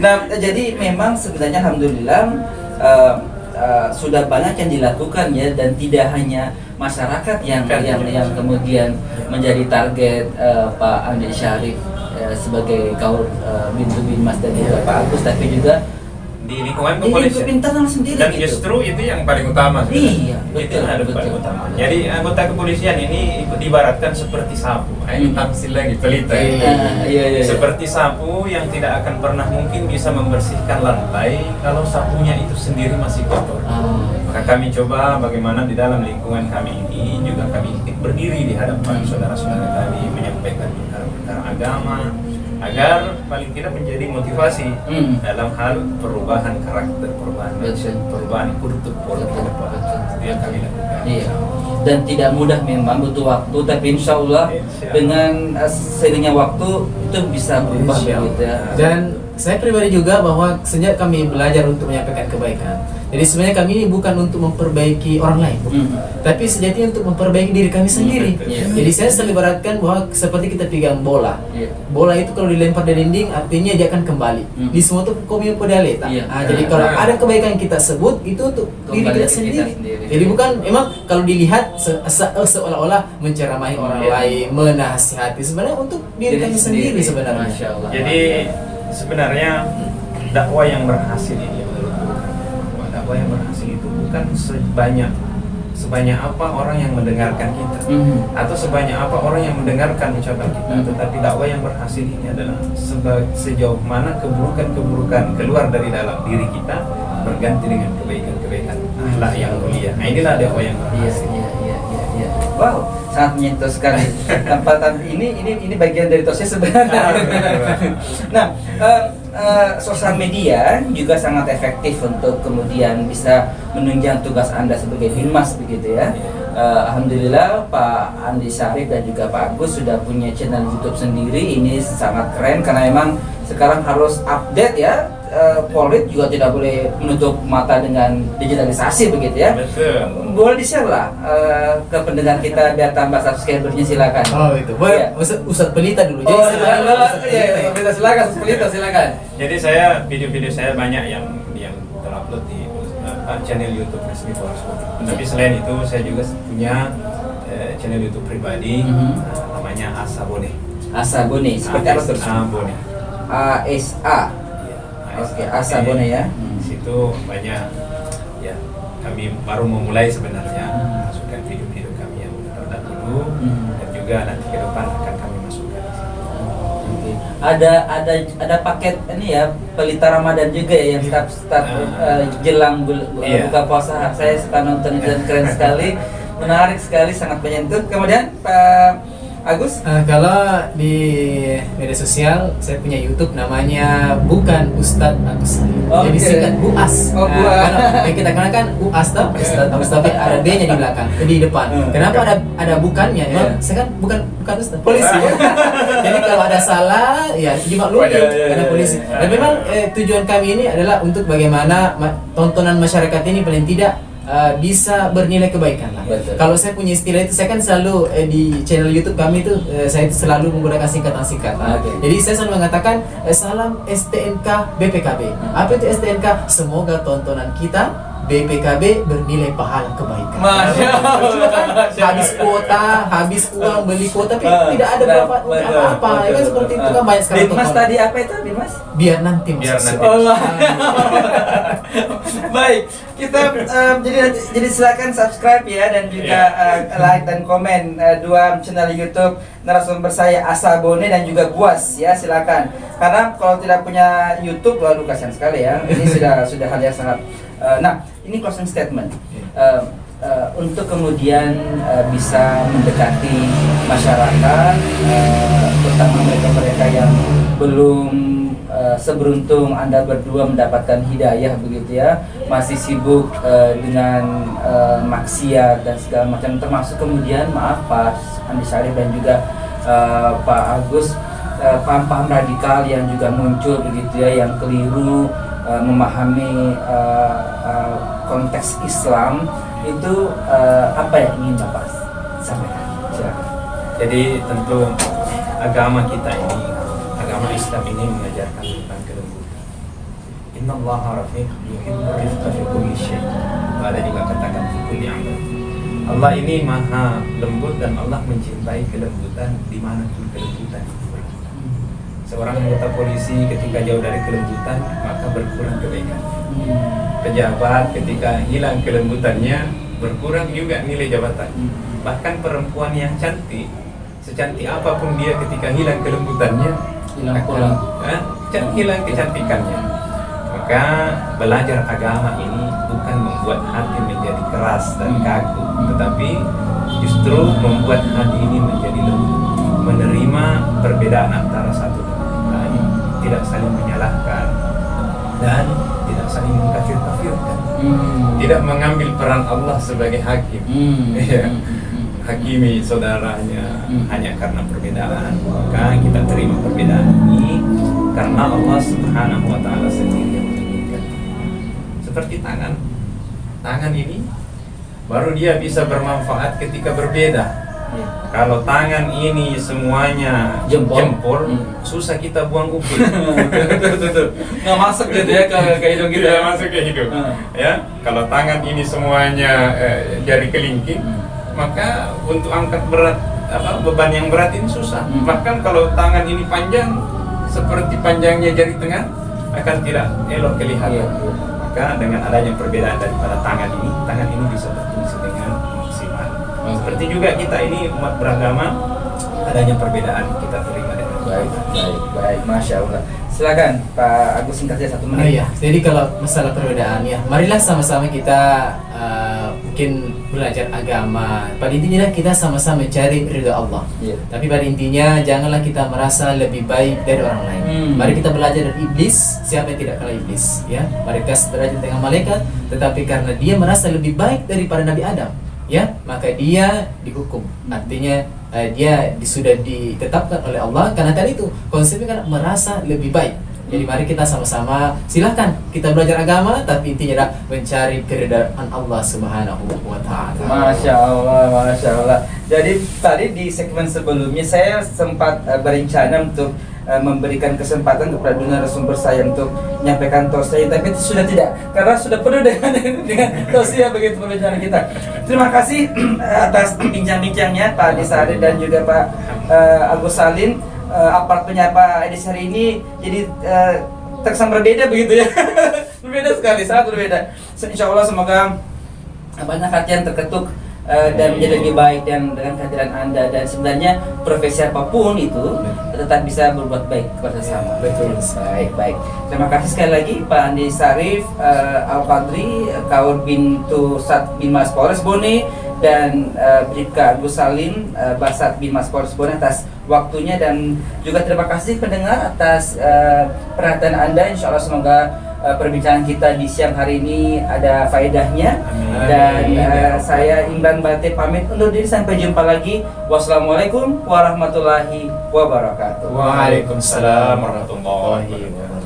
Nah, jadi memang sebenarnya alhamdulillah sudah banyak yang dilakukan ya, dan tidak hanya masyarakat yang kemudian menjadi target Pak Andi Syarif sebagai kaul Bintu Binmas dan juga Pak Agus, tapi juga di lingkungan di kepolisian internal sendiri dan gitu. justru itu yang paling utama sebenarnya. Iya, Itu betul, yang betul. paling utama. Jadi anggota kepolisian ini diibaratkan seperti sapu. Ini tamsil lagi pelita. Iya. Seperti sapu yang tidak akan pernah mungkin bisa membersihkan lantai kalau sapunya itu sendiri masih kotor. Maka kami coba bagaimana di dalam lingkungan kami ini juga kami berdiri di hadapan saudara-saudara kami menyampaikan perkara agama agar paling tidak menjadi motivasi dalam hal perubahan karakter, perubahan kultur politik itu yang kami lakukan. Iya. Dan tidak mudah, memang butuh waktu, tapi insya Allah dengan seiringnya waktu itu bisa berubah begitu ya. Dan saya pribadi juga bahwa sejak kami belajar untuk menyampaikan kebaikan, jadi sebenarnya kami ini bukan untuk memperbaiki orang lain, tapi sejatinya untuk memperbaiki diri kami sendiri. Jadi saya selalu ibaratkan bahwa seperti kita pegang bola. Bola itu kalau dilempar dari dinding artinya dia akan kembali. Di semua itu komio pedaleta. Jadi kalau ada kebaikan kita sebut itu untuk diri kita sendiri. Jadi bukan memang kalau dilihat seolah-olah menceramahi orang lain, menasihati, sebenarnya untuk diri kami sendiri sebenarnya. Masya Allah. Jadi sebenarnya dakwah yang berhasil ini dakwah yang berhasil itu bukan sebanyak apa orang yang mendengarkan kita atau sebanyak apa orang yang mendengarkan ucapan kita, tetapi dakwah yang berhasil ini adalah sejauh mana keburukan keluar dari dalam diri kita berganti dengan kebaikan akhlak yang mulia. Nah, inilah dakwah yang berhasil. Iya. Wow, sangat menyentuh sekali. Tanpa ini bagian dari tosnya sebenarnya. Nah, sosial media juga sangat efektif untuk kemudian bisa menunjang tugas Anda sebagai Binmas begitu ya. Alhamdulillah Pak Andi Syarif dan juga Pak Agus sudah punya channel YouTube sendiri. Ini sangat keren karena memang sekarang harus update ya. Polri juga tidak boleh menutup mata dengan digitalisasi begitu ya. Betul. Boleh di-share lah ke pendengar kita biar tambah subscribernya, silakan. Oh itu, boleh. Ustadz Pelita dulu. Jadi silakan Pelita, silakan. Jadi video-video saya banyak yang terupload di channel YouTube resmi Polres Bogor. Tapi selain itu saya juga punya channel YouTube pribadi namanya Asabone. Asabone, seperti apa terus? Asabone. ASA. Oke, Asabone ya. Di situ banyak ya, kami baru memulai sebenarnya masukkan video-video kami yang terdahulu dan juga nanti ke depan akan kami masukkan. Oke. Ada paket ini ya, Pelita Ramadan juga ya, yang start jelang buka puasa. Saya suka nonton dan keren sekali, menarik sekali, sangat menyentuh. Kemudian Pak Agus? Kalau di media sosial saya punya YouTube namanya bukan Ustadz Agus Salim. Jadi singkat Buas. Karena kita kenalkan Buas toh, Ustadz Agus, tapi ada B-nya di belakang, di depan. Kenapa ada bukannya? Saya kan bukan Ustadz, polisi. Jadi kalau ada salah ya dimaklumi karena polisi. Dan memang tujuan kami ini adalah untuk bagaimana tontonan masyarakat ini paling tidak bisa bernilai kebaikan lah. Kalau saya punya istilah itu, saya kan selalu di channel YouTube kami itu saya selalu menggunakan singkatan-singkatan. Jadi saya selalu mengatakan salam STNK BPKB. Apa itu STNK? Semoga tontonan kita BPKB bernilai pahala kebaikan. Masya Allah. Kan habis kuota, habis uang beli kuota, tapi tidak ada berapa apa-apa. Ya kan seperti itu kan banyak sekali. Binmas tadi apa itu Binmas? Biar nanti masuk. Allah. Baik, kita jadi silakan subscribe ya, dan juga like dan komen dua channel YouTube narasumber saya Asabone dan juga Buas ya, silakan. Karena kalau tidak punya YouTube, waduh kasihan sekali ya. Ini sudah hal yang sangat. Nah, ini closing statement. Untuk kemudian bisa mendekati masyarakat, terutama mereka yang belum seberuntung Anda berdua mendapatkan hidayah begitu ya, masih sibuk dengan maksiat dan segala macam, termasuk kemudian Pak Andi Syarif dan juga Pak Agus, paham-paham radikal yang juga muncul begitu ya, yang keliru memahami konteks Islam itu, apa yang ingin Bapak sampaikan? Silakan. Jadi tentu agama kita ini, agama Islam ini mengajarkan tentang kelembutan. Innallaha rafiq yuhibbur rifqa fi kulli syai'. Ada juga katakan fi kulli amr. Allah ini maha lembut dan Allah mencintai kelembutan dimanapun kelembutan itu berada. Seorang anggota polisi ketika jauh dari kelembutan maka berkurang kebaikan. Pejabat ketika hilang kelembutannya berkurang juga nilai jabatan. Bahkan perempuan yang cantik, secantik apapun dia ketika hilang kelembutannya Hilang pula. hilang kecantikannya. Maka belajar agama ini bukan membuat hati menjadi keras dan kaku, tetapi justru membuat hati ini menjadi lembut, menerima perbedaan antara satu dan lain, tidak saling menyalahkan dan tidak saling mengkafir-kafirkan, tidak mengambil peran Allah sebagai hakim, ya, hakimi saudaranya hanya karena perbedaan. Maka kita terima perbedaan ini karena Allah Subhanahu wa Ta'ala sendiri yang menginginkan. Seperti tangan ini baru dia bisa bermanfaat ketika berbeda. Kalau tangan ini semuanya jempol, susah kita buang upil. Nggak masuk gitu ya ke hidung kita. Tidak masuk ke hidung. Ya, kalau tangan ini semuanya jari kelingking, maka untuk angkat berat beban yang berat ini susah. Bahkan kalau tangan ini panjang seperti panjangnya jari tengah akan tidak elok kelihatan. Maka dengan adanya perbedaan daripada tangan ini bisa berfungsi dengan maksimal. Seperti juga kita ini umat beragama, adanya perbedaan kita terima dengan Baik, Masya Allah. Silakan Pak Agus, singkat saja 1 menit. Iya, jadi kalau masalah perbedaan ya, marilah sama-sama kita mungkin belajar agama. Pada intinya kita sama-sama mencari ridha Allah. Tapi pada intinya janganlah kita merasa lebih baik dari orang lain. Mari kita belajar dari iblis. Siapa yang tidak kalah iblis? Ya, mereka belajar dengan malaikat, tetapi karena dia merasa lebih baik daripada Nabi Adam, ya, maka dia dihukum. Artinya dia sudah ditetapkan oleh Allah karena tadi itu konsepnya kan merasa lebih baik. Jadi mari kita sama-sama silahkan kita belajar agama, tapi intinya adalah mencari keridhaan Allah Subhanahu wa Ta'ala. Masya Allah. Jadi tadi di segmen sebelumnya saya sempat berencana untuk memberikan kesempatan kepada narasumber saya untuk menyampaikan tausiah, tapi itu sudah tidak, karena sudah penuh dengan tausiah begitu perbincangan kita. Terima kasih atas bincang-bincangnya Pak Adi Sari dan juga Pak Agus Salim. Aparatnya Pak Edi hari ini jadi terkesan berbeda begitu ya. Berbeda sekali, sangat berbeda. Insya Allah semoga banyak hati yang terketuk dan menjadi lebih baik dan dengan kehadiran Anda, dan sebenarnya profesi apapun itu tetap bisa berbuat baik kepada sesama. Betul. Baik. Terima kasih sekali lagi Pak Andi Sarif Al-Qadri, Kaur bintu Sat bin Mas Polres Bone, dan Bribka Agus Salim Basat bin Mas Polres Bone atas waktunya, dan juga terima kasih pendengar atas perhatian Anda. Insya Allah semoga perbincangan kita di siang hari ini ada faedahnya. Dan saya Imran Bate pamit undur diri, sampai jumpa lagi. Wassalamualaikum warahmatullahi wabarakatuh. Waalaikumsalam warahmatullahi wabarakatuh.